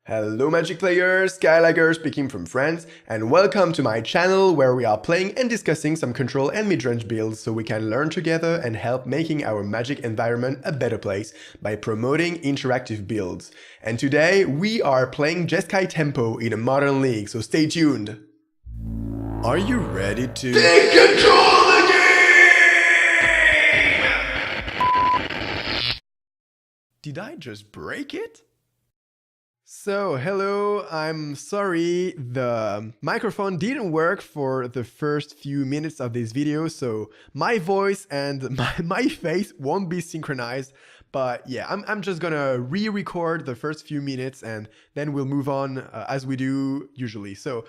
Hello Magic players, SkyLagger speaking from France, and welcome to my channel where we are playing and discussing some control and mid-range builds so we can learn together and help making our Magic environment a better place by promoting interactive builds. And today we are playing Jeskai Tempo in a modern league, so stay tuned! Are you ready to take control of the game? Did I just break it? So, hello, I'm sorry, the microphone didn't work for the first few minutes of this video, so my voice and my face won't be synchronized, but yeah, I'm just gonna re-record the first few minutes and then we'll move on as we do usually. So,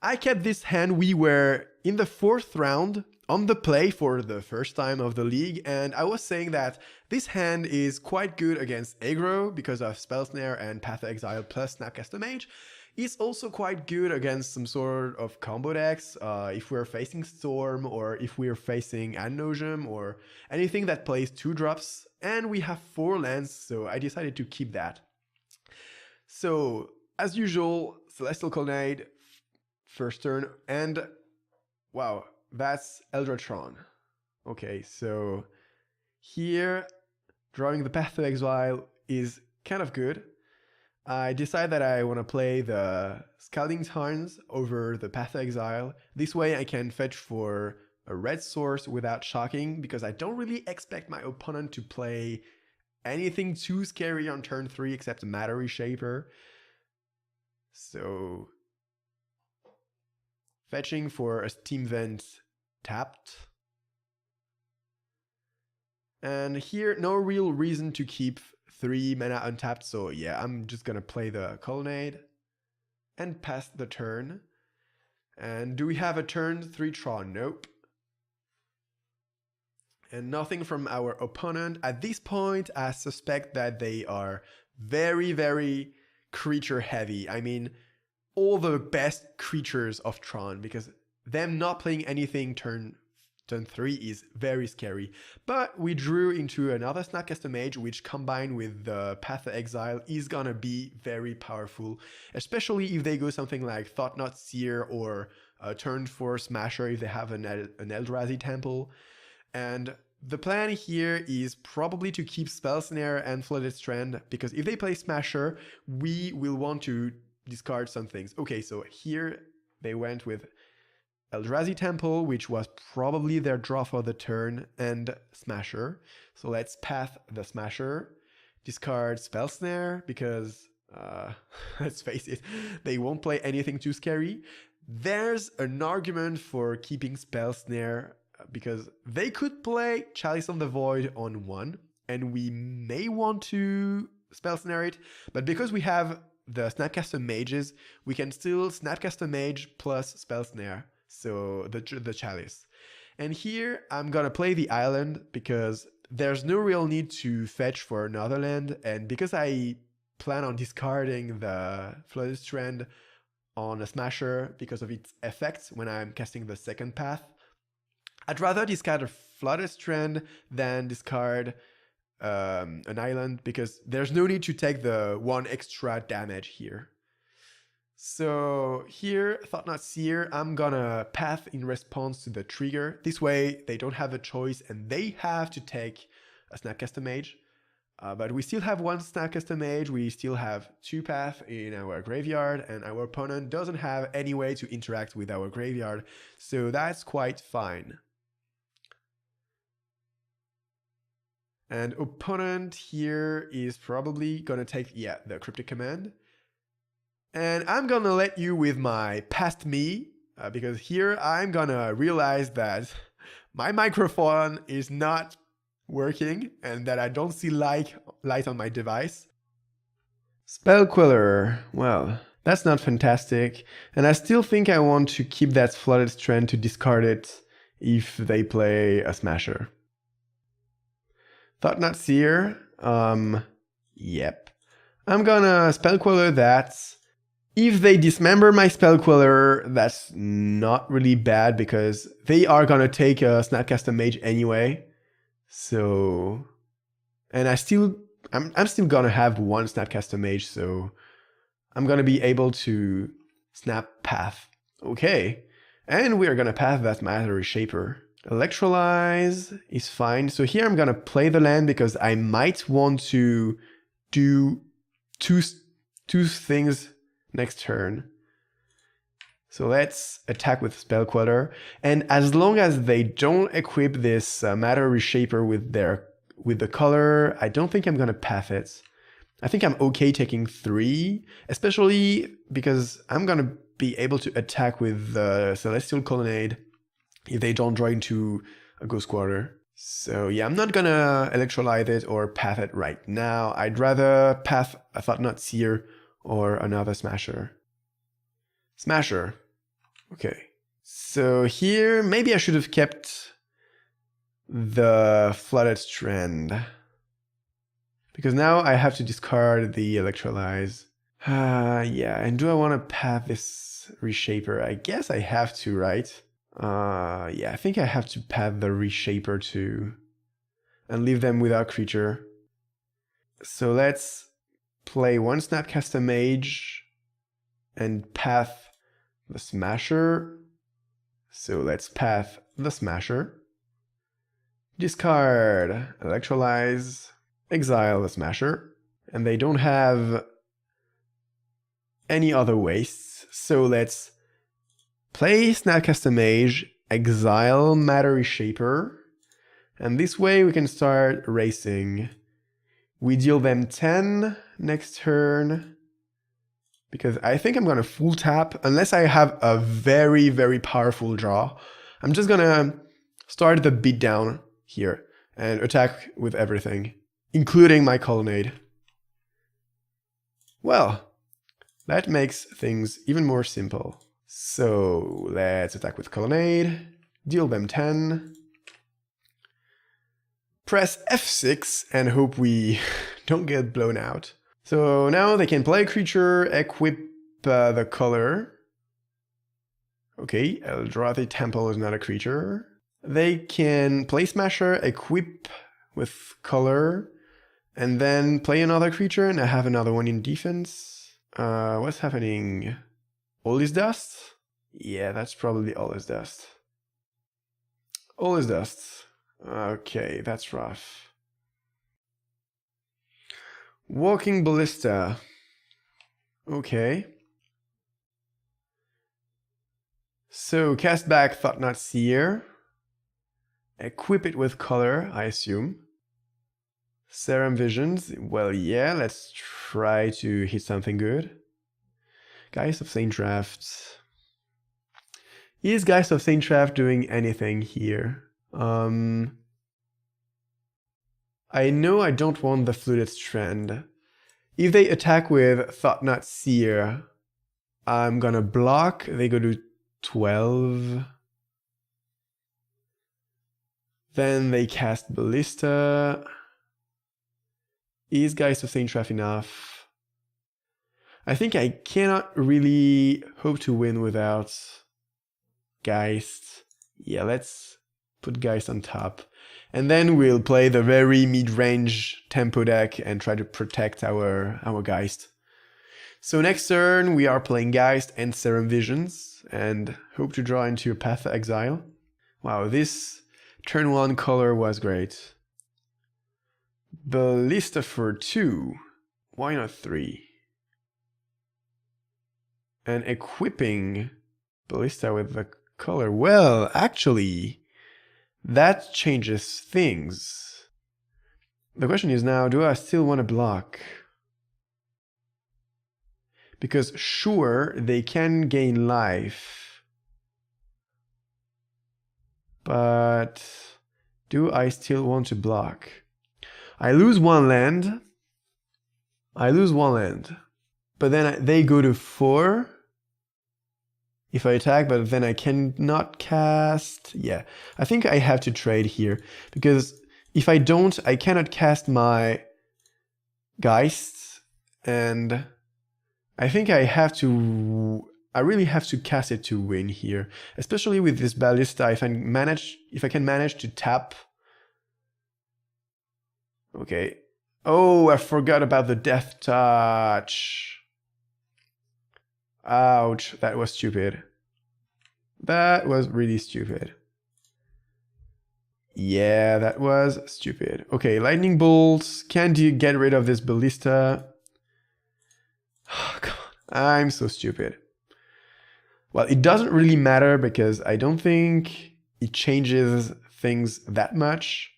I kept this hand. We were in the 4th round on the play for the first time of the league, and I was saying that this hand is quite good against aggro because of Spell Snare and Path of Exile plus Snapcaster Mage. It's also quite good against some sort of combo decks if we're facing Storm or if we're facing Ad Nauseam or anything that plays 2 drops, and we have 4 lands, so I decided to keep that. So, as usual, Celestial Colonnade, first turn, and wow, that's Eldra Tron. Okay, so here, drawing the Path of Exile is kind of good. I decide that I want to play the Scalding Tarns over the Path of Exile. This way I can fetch for a red source without shocking, because I don't really expect my opponent to play anything too scary on turn 3 except a Matter Reshaper. So fetching for a Steam Vent tapped. And here, no real reason to keep 3 mana untapped, so yeah, I'm just gonna play the Colonnade and pass the turn. And do we have a turn 3 Tron? Nope. And nothing from our opponent. At this point, I suspect that they are very, very creature heavy. I mean, all the best creatures of Tron, because them not playing anything turn 3 is very scary. But we drew into another Snapcaster Mage, which combined with the Path of Exile is gonna be very powerful, especially if they go something like Thought-Knot Seer or turn 4 Smasher if they have an Eldra Tempo. And the plan here is probably to keep Spell Snare and Flooded Strand, because if they play Smasher, we will want to discard some things. Okay, so here they went with Eldrazi Temple, which was probably their draw for the turn, and Smasher. So let's path the Smasher, discard Spell Snare, because, let's face it, they won't play anything too scary. There's an argument for keeping Spell Snare, because they could play Chalice of the Void on 1, and we may want to Spell Snare it, but because we have the Snapcaster Mages, we can still Snapcaster Mage plus Spell Snare, so the Chalice. And here I'm gonna play the island because there's no real need to fetch for another land, and because I plan on discarding the Flooded Strand on a Smasher because of its effects when I'm casting the second path, I'd rather discard a Flooded Strand than discard an island, because there's no need to take the 1 extra damage here. So here, Thought-Knot Seer, I'm gonna path in response to the trigger. This way they don't have a choice and they have to take a Snapcaster Mage. But we still have 1 Snapcaster Mage, we still have 2 paths in our graveyard, and our opponent doesn't have any way to interact with our graveyard, so that's quite fine. And opponent here is probably gonna take, yeah, the Cryptic Command. And I'm gonna let you with my past me, because here I'm gonna realize that my microphone is not working and that I don't see light on my device. Spell Queller, well, that's not fantastic. And I still think I want to keep that Flooded Strand to discard it if they play a Smasher. Thought-Knot Seer, yep. I'm gonna Spell Queller that. If they dismember my Spell Queller, that's not really bad because they are gonna take a Snapcaster Mage anyway. So, and I'm still gonna have 1 Snapcaster Mage, so I'm gonna be able to snap path. Okay. And we are gonna path that Matter Reshaper. Electrolyze is fine. So here I'm gonna play the land because I might want to do two things next turn. So let's attack with Spell Queller. And as long as they don't equip this Matter Reshaper with the color, I don't think I'm gonna path it. I think I'm okay taking 3, especially because I'm gonna be able to attack with the Celestial Colonnade if they don't draw into a Ghost Quarter. So yeah, I'm not gonna electrolyte it or path it right now. I'd rather path a Thought-Knot Seer or another Smasher. Smasher. Okay. So here, maybe I should have kept the Flooded Strand. Because now I have to discard the Electrolyze. Yeah, and do I want to path this Reshaper? I guess I have to, right? Yeah, I think I have to path the Reshaper too. And leave them without creature. So let's play one Snapcaster Mage and path the Smasher. So let's path the Smasher. Discard, Electrolyze, exile the Smasher. And they don't have any other wastes. So let's play Snapcaster Mage, exile Matter Reshaper. And this way we can start racing. We deal them 10 next turn. Because I think I'm going to full tap, unless I have a very, very powerful draw. I'm just going to start the beatdown here and attack with everything, including my Colonnade. Well, that makes things even more simple. So let's attack with Colonnade, deal them 10. Press F6 and hope we don't get blown out. So now they can play a creature, equip the color. Okay, Eldra Tempo is not a creature. They can play Smasher, equip with color, and then play another creature, and I have another one in defense. What's happening? All is dust? Yeah, that's probably all is dust. All is dust. Okay, that's rough. Walking Ballista. Okay. So cast back Thought-Knot Seer. Equip it with color, I assume. Serum Visions. Well, yeah, let's try to hit something good. Geist of Saint Draft. Is Geist of Saint Draft doing anything here? I know I don't want the Fluted Strand. If they attack with Thought-Knot Seer, I'm gonna block. They go to 12. Then they cast Ballista. Is Geist of Saint Draft enough? I think I cannot really hope to win without Geist. Yeah, let's put Geist on top. And then we'll play the very mid-range tempo deck and try to protect our Geist. So next turn we are playing Geist and Serum Visions and hope to draw into a Path of Exile. Wow, this turn 1 color was great. Ballista for 2. Why not 3? And equipping Ballista with the color. Well, actually, that changes things. The question is now, do I still want to block? Because sure, they can gain life. But do I still want to block? I lose one land. But then they go to 4. If I attack, but then I cannot cast. Yeah, I think I have to trade here. Because if I don't, I cannot cast my Geist. And I think I really have to cast it to win here. Especially with this Ballista, if I can manage to tap. Okay. Oh, I forgot about the Death Touch. Ouch, that was stupid. That was really stupid. Yeah, that was stupid. Okay, lightning bolts. Can you get rid of this ballista? Oh, come on. I'm so stupid. Well, it doesn't really matter because I don't think it changes things that much.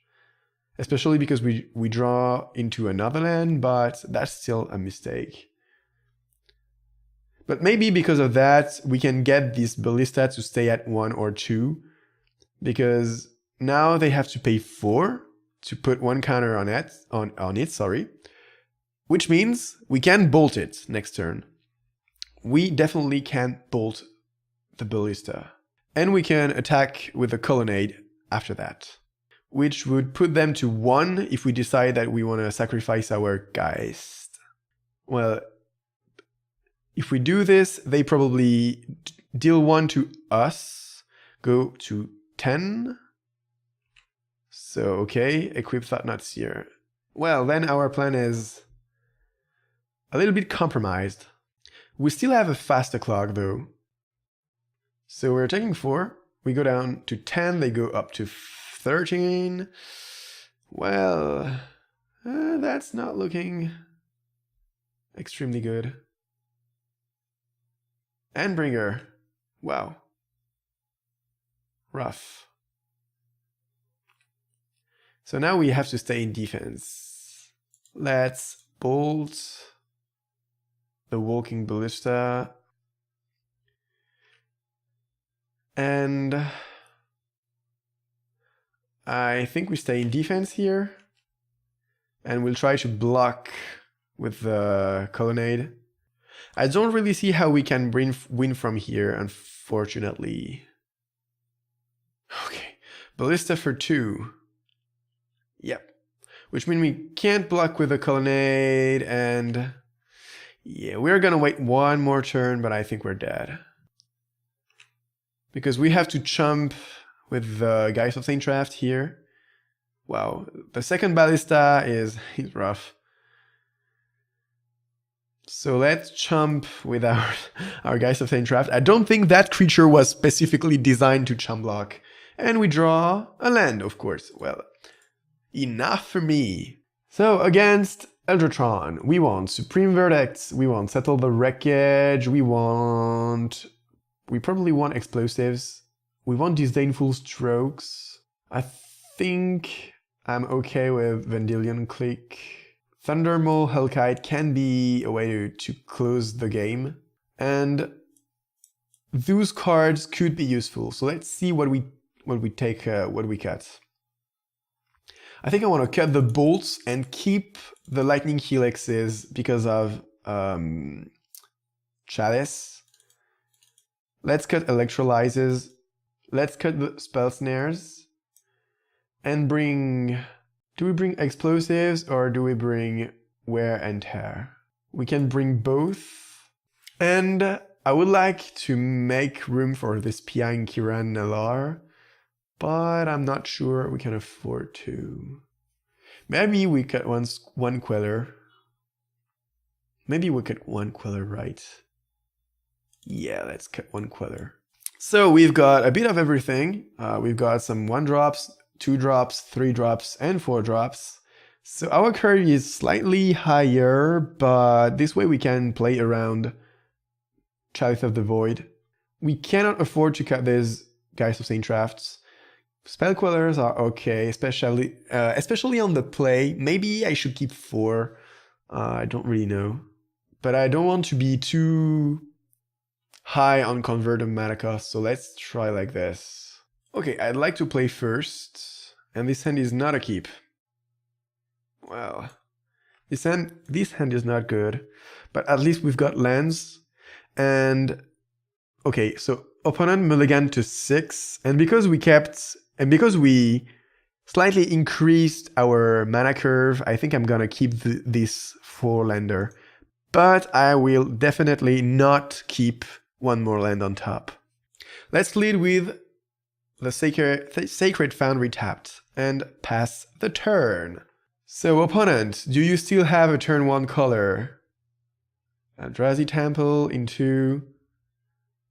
Especially because we draw into another land, but that's still a mistake. But maybe because of that, we can get this ballista to stay at 1 or 2. Because now they have to pay 4 to put 1 counter on it, sorry. Which means we can bolt it next turn. We definitely can bolt the ballista. And we can attack with the colonnade after that, which would put them to 1 if we decide that we want to sacrifice our Geist. Well, if we do this, they probably deal 1 to us, go to 10. So, okay, equip Thoughtnuts here. Well, then our plan is a little bit compromised. We still have a faster clock though. So we're taking 4, we go down to 10, they go up to 13. Well, that's not looking extremely good. Endbringer. Wow. Rough. So now we have to stay in defense. Let's bolt the walking ballista. And I think we stay in defense here. And we'll try to block with the colonnade. I don't really see how we can win from here, unfortunately. Okay, ballista for 2. Yep. Which means we can't block with the colonnade, and yeah, we're gonna wait 1 more turn, but I think we're dead. Because we have to chump with the Geist of Saint Draft here. Wow, the second ballista is rough. So let's chump with our Geist of Saint Draft. I don't think that creature was specifically designed to chump block. And we draw a land, of course. Well, enough for me. So against Eldra Tron, we want Supreme Verdict, we want Settle the Wreckage, we probably want Explosives, we want Disdainful Strokes. I think I'm okay with Vendilion Click. Thundermaw Hellkite can be a way to close the game, and those cards could be useful. So let's see what we cut. I think I want to cut the bolts and keep the lightning helixes because of Chalice. Let's cut electrolyzes. Let's cut the spell snares and bring. Do we bring explosives or do we bring wear and tear? We can bring both. And I would like to make room for this Piang Kiran Nalar, but I'm not sure we can afford to. Maybe we cut one Queller. Maybe we cut 1 Queller, right? Yeah, let's cut 1 Queller. So we've got a bit of everything. We've got some 1-drops, 2-drops, 3-drops, and 4-drops. So our curve is slightly higher, but this way we can play around Chalice of the Void. We cannot afford to cut these Geist of Saint Drafts. Spell Quellers are okay, especially on the play. Maybe I should keep 4. I don't really know. But I don't want to be too high on converted mana cost, so let's try like this. Okay, I'd like to play first, and this hand is not a keep. Well, this hand is not good, but at least we've got lands, and okay, so opponent mulligan to 6, and because we slightly increased our mana curve, I think I'm gonna keep this 4-lander, but I will definitely not keep 1 more land on top. Let's lead with the Sacred Foundry tapped and pass the turn. So opponent, do you still have a turn 1 color? Eldrazi Temple into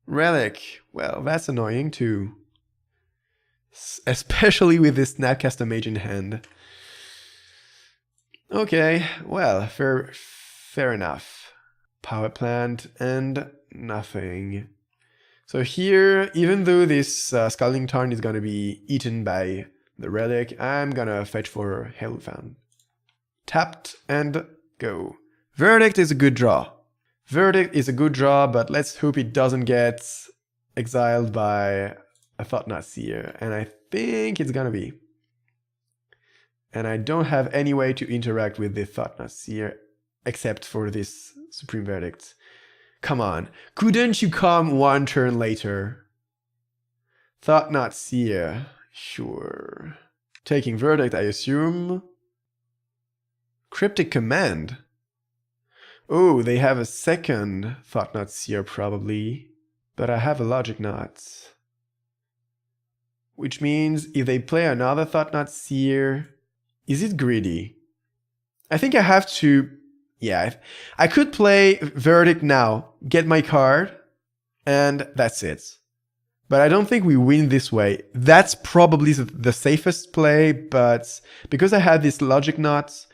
Relic. Well, that's annoying too. Especially with this Snapcaster Mage in hand. Okay, well, fair enough. Power plant and nothing. So here, even though this Scalding Tarn is gonna be eaten by the relic, I'm gonna fetch for Hellfound. Tapped and go. Verdict is a good draw. Verdict is a good draw, but let's hope it doesn't get exiled by a Thought-Knot Seer, and I think it's gonna be. And I don't have any way to interact with the Thought-Knot Seer except for this Supreme Verdict. Come on, couldn't you come one turn later? Thought-Knot Seer, sure. Taking Verdict, I assume. Cryptic Command. Oh, they have a second Thought-Knot Seer probably, but I have a Logic Knot. Which means if they play another Thought-Knot Seer, is it greedy? I think I have to, yeah, I could play Verdict now, get my card, and that's it. But I don't think we win this way. That's probably the safest play, but because I had this Logic Knot,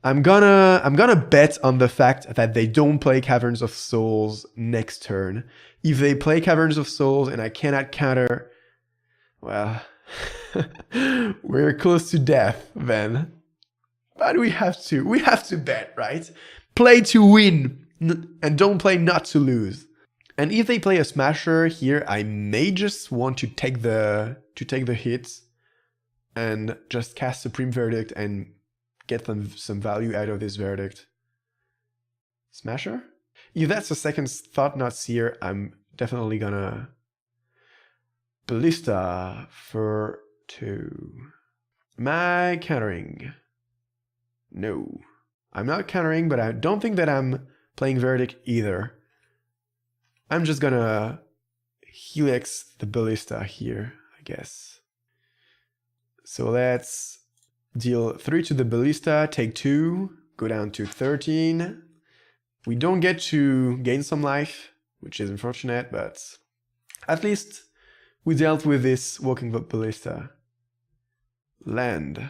I'm gonna bet on the fact that they don't play Caverns of Souls next turn. If they play Caverns of Souls and I cannot counter, well, we're close to death then. But we have to bet, right? Play to win and don't play not to lose. And if they play a Smasher here, I may just want to take the hit and just cast Supreme Verdict and get them some value out of this Verdict. Smasher? If that's a second Thought-Knot Seer, I'm definitely gonna Ballista for 2. Am I countering? No. I'm not countering, but I don't think that I'm playing Verdict either. I'm just gonna Helix the Ballista here, I guess. So let's deal 3 to the Ballista, take 2, go down to 13. We don't get to gain some life, which is unfortunate, but at least we dealt with this Walking Ballista. Land.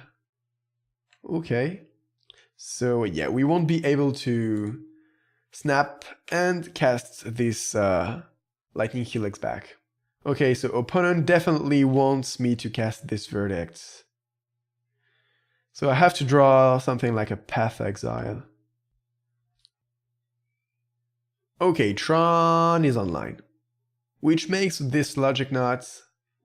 Okay. So yeah, we won't be able to snap and cast this Lightning Helix back. Okay, so opponent definitely wants me to cast this Verdict. So I have to draw something like a Path Exile. Okay, Tron is online, which makes this Logic Knot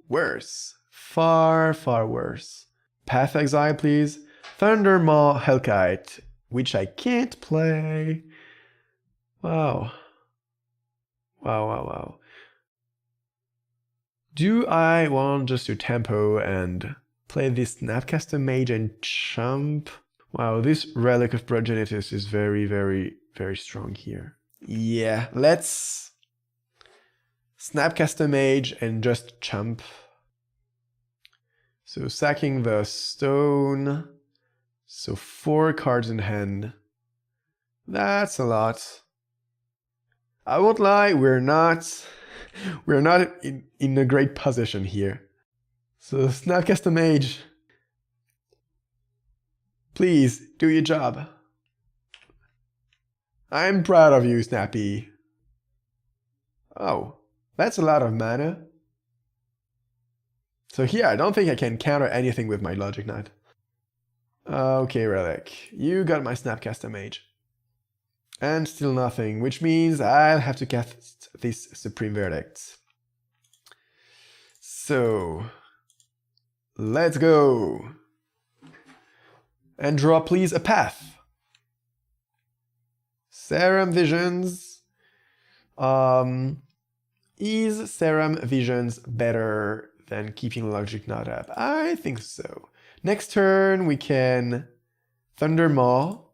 worse. Far, far worse. Path Exile, please. Thundermaw Hellkite, which I can't play. Wow. Wow, wow, wow. Do I want just to tempo and play this Snapcaster Mage and chump? Wow, this Relic of Progenitus is very, very, very strong here. Yeah, let's Snapcaster Mage and just chump. So sacking the stone. So 4 cards in hand. That's a lot. I won't lie, we're not in a great position here. So Snapcaster Mage, please do your job. I'm proud of you, Snappy. Oh, that's a lot of mana. So here, I don't think I can counter anything with my Logic Knot. Okay, Relic, you got my Snapcaster Mage. And still nothing, which means I'll have to cast this Supreme Verdict. So, let's go. And draw, please, a path. Serum Visions. Is Serum Visions better than keeping Logic Knot up? I think so. Next turn, we can Thundermaw.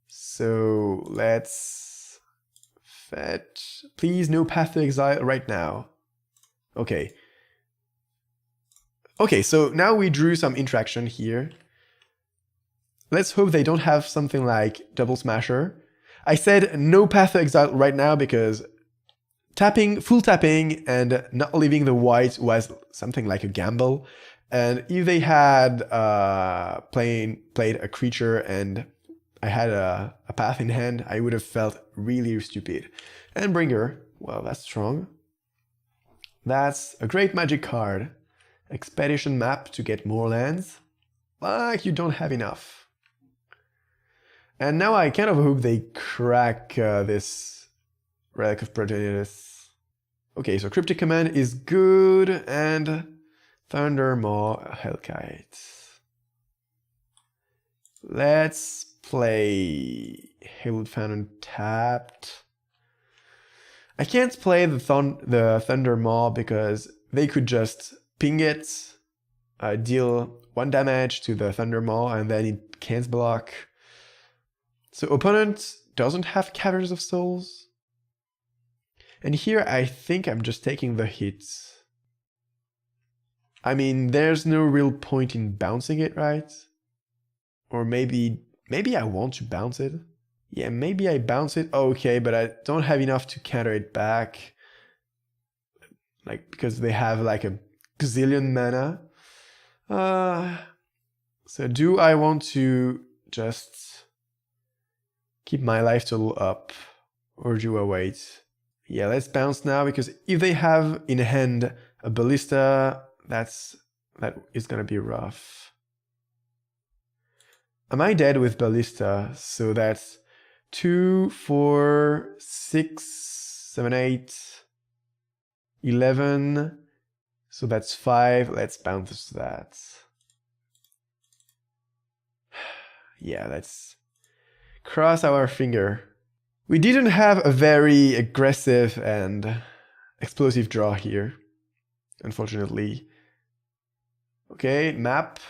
So let's fetch. Please, no Path to Exile right now. Okay. Okay, so now we drew some interaction here. Let's hope they don't have something like Double Smasher. I said no Path to Exile right now because tapping, full tapping, and not leaving the white was something like a gamble. And if they had played a creature and I had a path in hand, I would have felt really stupid. And Bringer, well, that's strong. That's a great magic card. Expedition map to get more lands. But you don't have enough. And now I kind of hope they crack this Relic of Progenitus. Okay, so Cryptic Command is good, and Thundermaw Hellkite. Let's play Haywood Fountain tapped. I can't play the Thundermaw because they could just ping it, deal 1 damage to the Thundermaw, and then it can't block. So opponent doesn't have Caverns of Souls. And here I think I'm just taking the hits. I mean, there's no real point in bouncing it, right? Or maybe I want to bounce it. Yeah, maybe I bounce it. Okay, but I don't have enough to counter it back. Like, because they have like a gazillion mana. So do I want to just keep my life total up? Or do I wait? Yeah, let's bounce now, because if they have in hand a Ballista, that is gonna be rough. Am I dead with Ballista? So that's 2, 4, 6, 7, 8, 11. So that's 5. Let's bounce that. Yeah, let's cross our finger. We didn't have a very aggressive and explosive draw here, unfortunately. Okay, map.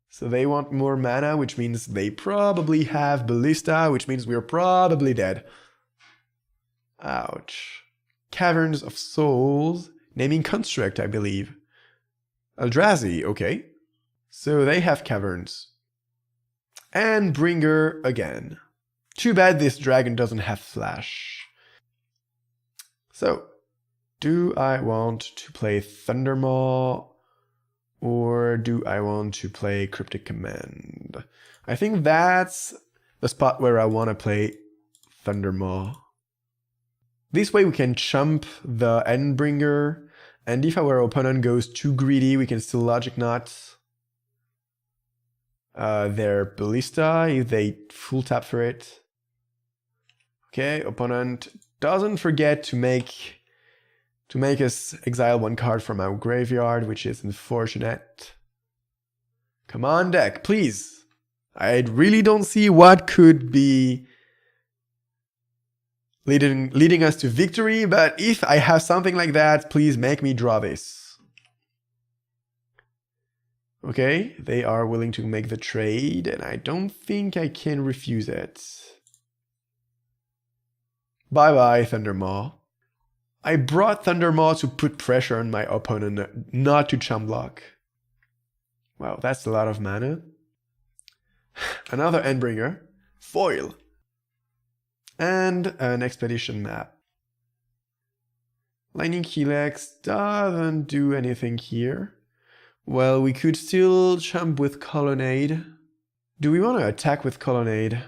So they want more mana, which means they probably have Ballista, which means we're probably dead. Ouch. Caverns of Souls. Naming Construct, I believe. Eldrazi, okay. So they have Caverns. And Bringer again. Too bad this dragon doesn't have Flash. So, do I want to play Thundermaw? Or do I want to play Cryptic Command? I think that's the spot where I want to play Thundermaw. This way we can chump the Endbringer, and if our opponent goes too greedy, we can still Logic Knot their Ballista if they full tap for it. Okay, opponent doesn't forget to make us exile 1 card from our graveyard, which is unfortunate. Come on, deck, please. I really don't see what could be leading us to victory, but if I have something like that, please make me draw this. Okay, they are willing to make the trade, and I don't think I can refuse it. Bye-bye, Thundermaw. I brought Thundermaw to put pressure on my opponent, not to chump block. Wow, that's a lot of mana. Another Endbringer. Foil. And an Expedition map. Lightning Helix doesn't do anything here. Well, we could still chump with Colonnade. Do we want to attack with Colonnade?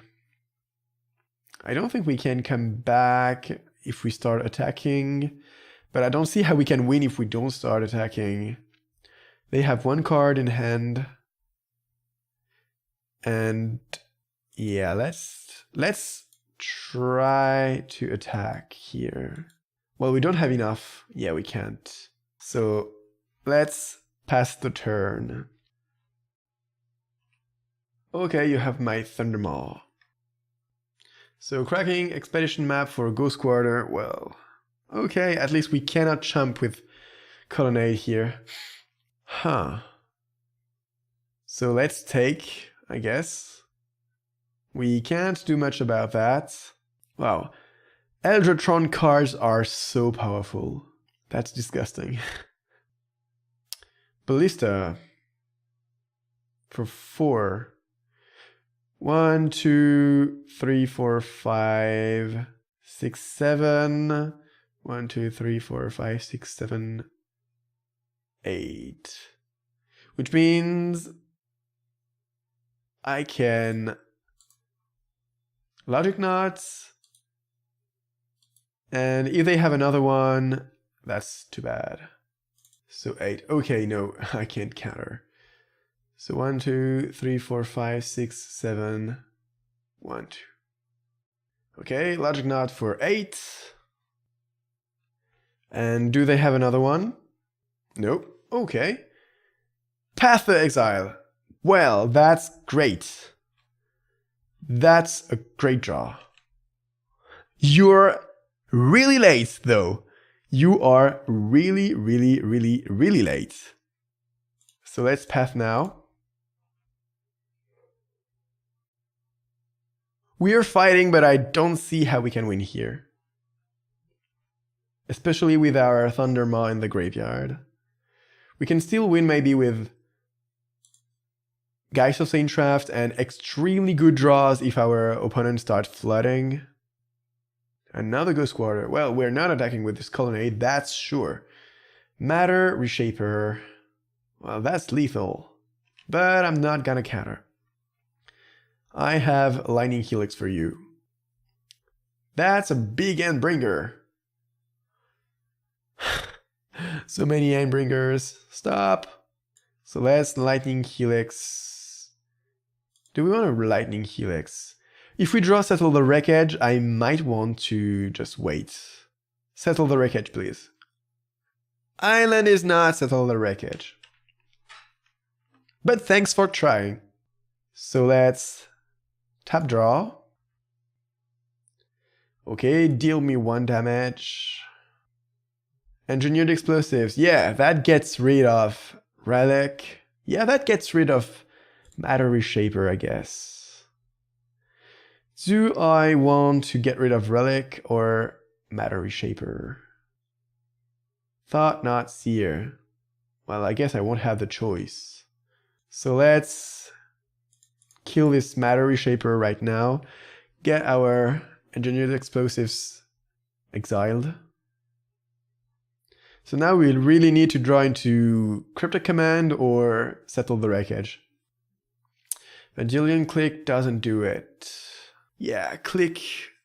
I don't think we can come back if we start attacking, but I don't see how we can win if we don't start attacking. They have 1 card in hand. And yeah, let's try to attack here. Well, we don't have enough. Yeah, we can't. So let's pass the turn. Okay, you have my Thundermaw. So cracking Expedition map for Ghost Quarter, well, okay, at least we cannot chump with Colonnade here. Huh. So let's take, I guess. We can't do much about that. Wow. Eldra Tron cards are so powerful. That's disgusting. Ballista. For 4. 1, 2, 3, 4, 5, 6, 7. 1, 2, 3, 4, 5, 6, 7, 8. Which means I can logic knots. And if they have another one, that's too bad. So 8. Okay, no, I can't counter. So 1, 2, 3, 4, 5, 6, 7, 1, 2. Okay, logic knot for 8. And do they have another one? Nope. Okay. Path to Exile. Well, that's great. That's a great draw. You're really late, though. You are really, really, really, really late. So let's path now. We are fighting, but I don't see how we can win here. Especially with our Thundermaw in the graveyard. We can still win maybe with Geist of Saintcraft and extremely good draws if our opponent starts flooding. Another Ghost Quarter. Well, we're not attacking with this Colonnade, that's sure. Matter Reshaper. Well, that's lethal. But I'm not gonna counter. I have Lightning Helix for you. That's a big Endbringer. So many Endbringers. Stop. So let's Lightning Helix. Do we want a Lightning Helix? If we draw Settle the Wreckage, I might want to just wait. Settle the Wreckage, please. Island is not Settle the Wreckage. But thanks for trying. So let's tap draw. Okay, deal me 1 damage. Engineered Explosives. Yeah, that gets rid of Relic. Yeah, that gets rid of Matter Reshaper, I guess. Do I want to get rid of Relic or Matter Reshaper? Thought Not Seer. Well, I guess I won't have the choice. So let's kill this Matter Reshaper right now. Get our Engineered Explosives exiled. So now we really need to draw into Cryptic Command or Settle the Wreckage. Vendilion Click doesn't do it. Yeah, Click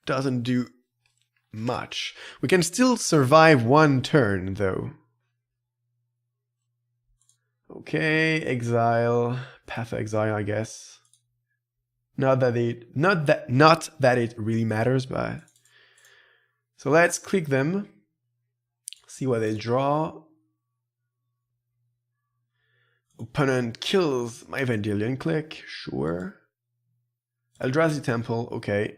doesn't do much. We can still survive 1 turn though. Okay, exile, Path of Exile, I guess. Not that it really matters, but so let's click them. See what they draw. Opponent kills my Vendilion Click, sure. Ixalan Temple, okay.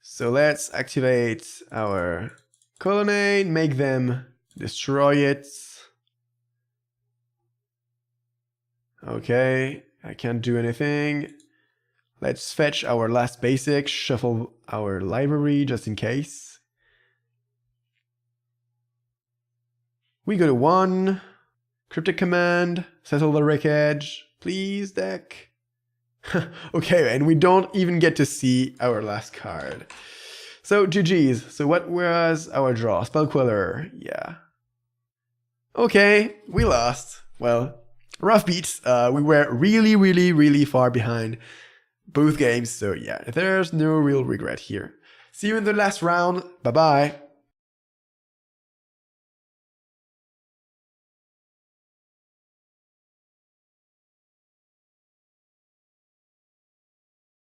So let's activate our Colonnade, make them destroy it. Okay, I can't do anything. Let's fetch our last basic, shuffle our library just in case. We go to 1. Cryptic Command, Settle the Wreckage, please deck. Okay, and we don't even get to see our last card. So GG's. So what was our draw? Spell Queller, yeah. Okay, we lost. Well, rough beats. We were really, really, really far behind both games. So yeah, there's no real regret here. See you in the last round. Bye-bye.